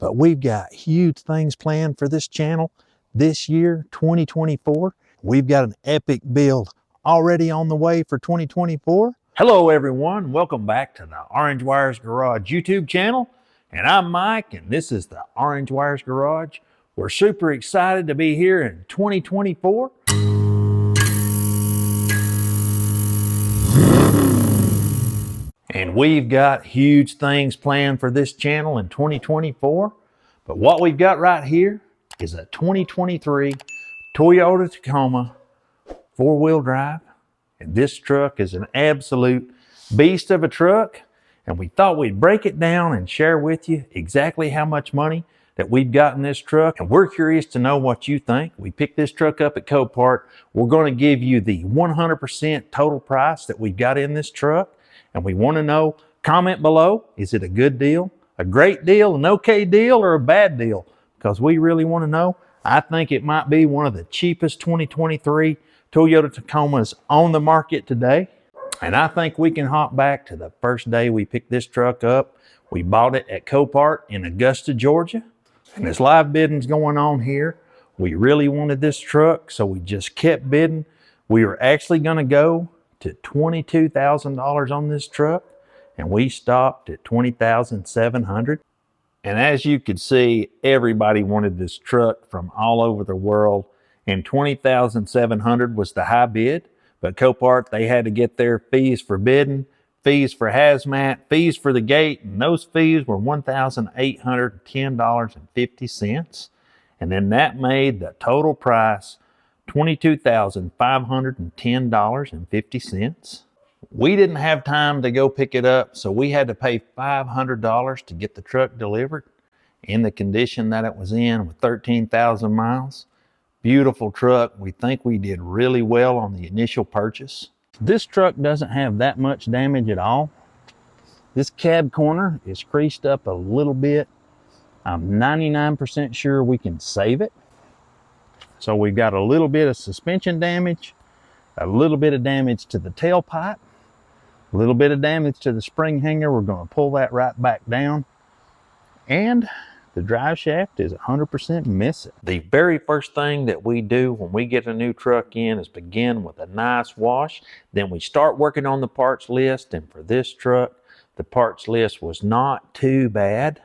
but we've got huge things planned for this channel this year, 2024. We've got an epic build already on the way for 2024. Hello everyone, welcome back to the Orange Wires Garage YouTube channel. And I'm Mike, and this is the Orange Wires Garage. We're super excited to be here in 2024. And we've got huge things planned for this channel in 2024. But what we've got right here is a 2023 Toyota Tacoma four-wheel drive. And this truck is an absolute beast of a truck. And we thought we'd break it down and share with you exactly how much money that we've got in this truck. And we're curious to know what you think. We picked this truck up at Copart. We're going to give you the 100% total price that we've got in this truck. And we want to know, comment below, is it a good deal, a great deal, an okay deal, or a bad deal? Because we really want to know. I think it might be one of the cheapest 2023 Toyota Tacomas on the market today. And I think we can hop back to the first day we picked this truck up. We bought it at Copart in Augusta, Georgia. And there's live biddings going on here. We really wanted this truck, so we just kept bidding. We were actually going to go to $22,000 on this truck, and we stopped at $20,700. And as you could see, everybody wanted this truck from all over the world, and $20,700 was the high bid. But Copart, they had to get their fees for bidding, fees for hazmat, fees for the gate, and those fees were $1,810.50. And then that made the total price $22,510.50. We didn't have time to go pick it up, so we had to pay $500 to get the truck delivered in the condition that it was in with 13,000 miles. Beautiful truck. We think we did really well on the initial purchase. This truck doesn't have that much damage at all. This cab corner is creased up a little bit. I'm 99% sure we can save it. So we've got a little bit of suspension damage, a little bit of damage to the tailpipe, a little bit of damage to the spring hanger. We're going to pull that right back down. And the drive shaft is 100% missing. The very first thing that we do when we get a new truck in is begin with a nice wash. Then we start working on the parts list. And for this truck, the parts list was not too bad.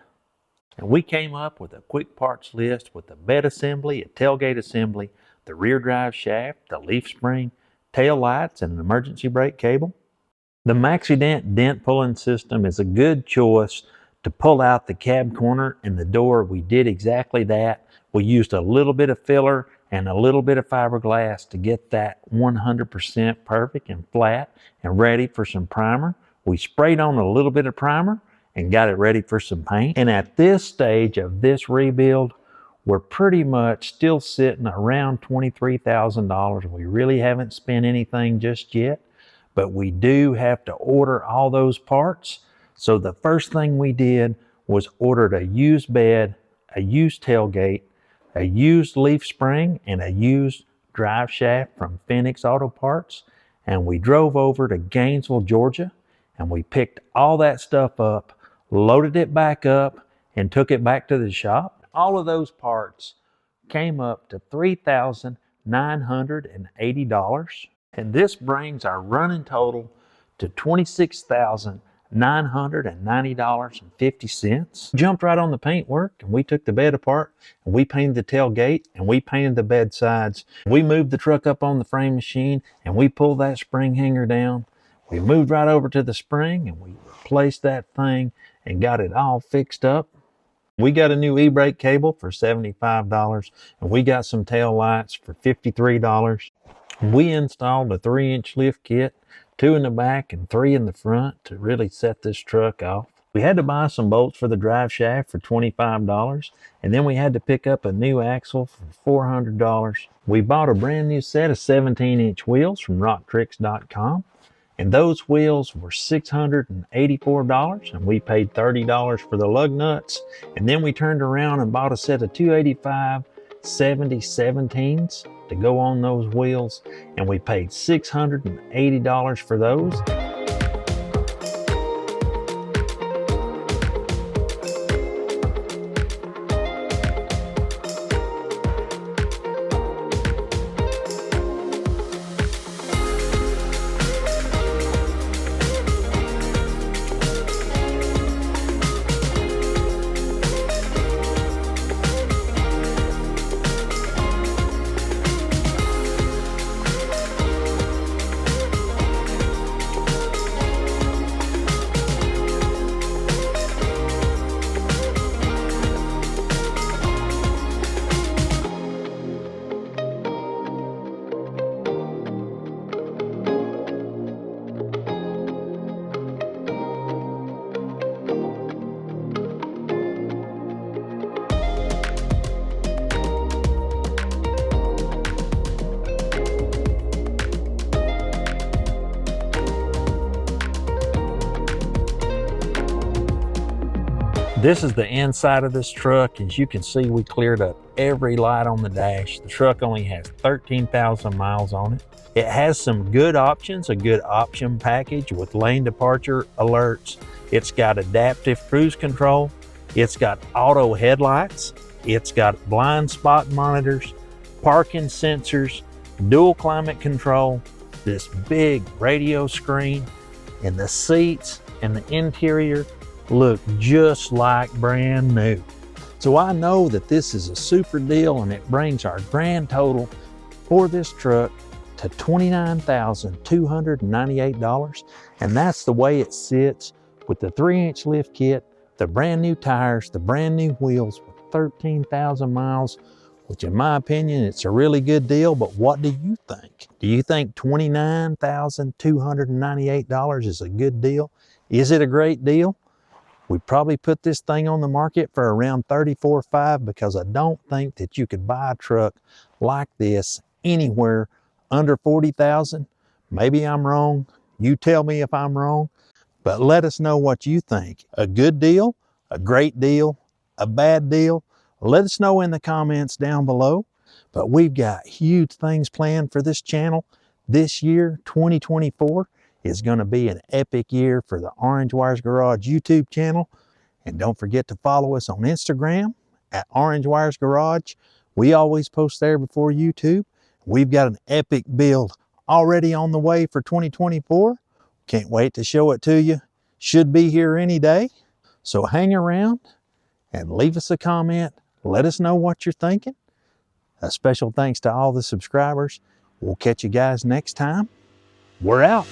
And we came up with a quick parts list with a bed assembly, a tailgate assembly, the rear drive shaft, the leaf spring, tail lights, and an emergency brake cable. The MaxiDent dent pulling system is a good choice to pull out the cab corner and the door. We did exactly that. We used a little bit of filler and a little bit of fiberglass to get that 100% perfect and flat and ready for some primer. We sprayed on a little bit of primer and got it ready for some paint. And at this stage of this rebuild, we're pretty much still sitting around $23,000. We really haven't spent anything just yet, but we do have to order all those parts. So the first thing we did was ordered a used bed, a used tailgate, a used leaf spring, and a used drive shaft from Phoenix Auto Parts. And we drove over to Gainesville, Georgia, and we picked all that stuff up, loaded it back up, and took it back to the shop. All of those parts came up to $3,980. And this brings our running total to $26,990.50. Jumped right on the paint work, and we took the bed apart, and we painted the tailgate, and we painted the bed sides. We moved the truck up on the frame machine, and we pulled that spring hanger down. We moved right over to the spring, and we replaced that thing and got it all fixed up. We got a new e-brake cable for $75, and we got some tail lights for $53. We installed a 3-inch lift kit, 2 in the back and 3 in the front to really set this truck off. We had to buy some bolts for the drive shaft for $25, and then we had to pick up a new axle for $400. We bought a brand new set of 17-inch wheels from rocktricks.com. And those wheels were $684, and we paid $30 for the lug nuts. And then we turned around and bought a set of 285 70/17s to go on those wheels, and we paid $680 for those. This is the inside of this truck. As you can see, we cleared up every light on the dash. The truck only has 13,000 miles on it. It has some good options, a good option package with lane departure alerts. It's got adaptive cruise control. It's got auto headlights. It's got blind spot monitors, parking sensors, dual climate control, this big radio screen, and the seats and the interior look just like brand new. So I know that this is a super deal, and it brings our grand total for this truck to $29,298. And that's the way it sits with the 3-inch lift kit, the brand new tires, the brand new wheels with 13,000 miles, which in my opinion, it's a really good deal. But what do you think? Do you think $29,298 is a good deal? Is it a great deal? We probably put this thing on the market for around $34,500 because I don't think that you could buy a truck like this anywhere under $40,000. Maybe I'm wrong. You tell me if I'm wrong, but let us know what you think. A good deal, a great deal, a bad deal? Let us know in the comments down below. But we've got huge things planned for this channel. This year, 2024, is going to be an epic year for the Orange Wires Garage YouTube channel. And don't forget to follow us on Instagram at Orange Wires Garage. We always post there before YouTube. We've got an epic build already on the way for 2024. Can't wait to show it to you. Should be here any day. So hang around and leave us a comment. Let us know what you're thinking. A special thanks to all the subscribers. We'll catch you guys next time. We're out.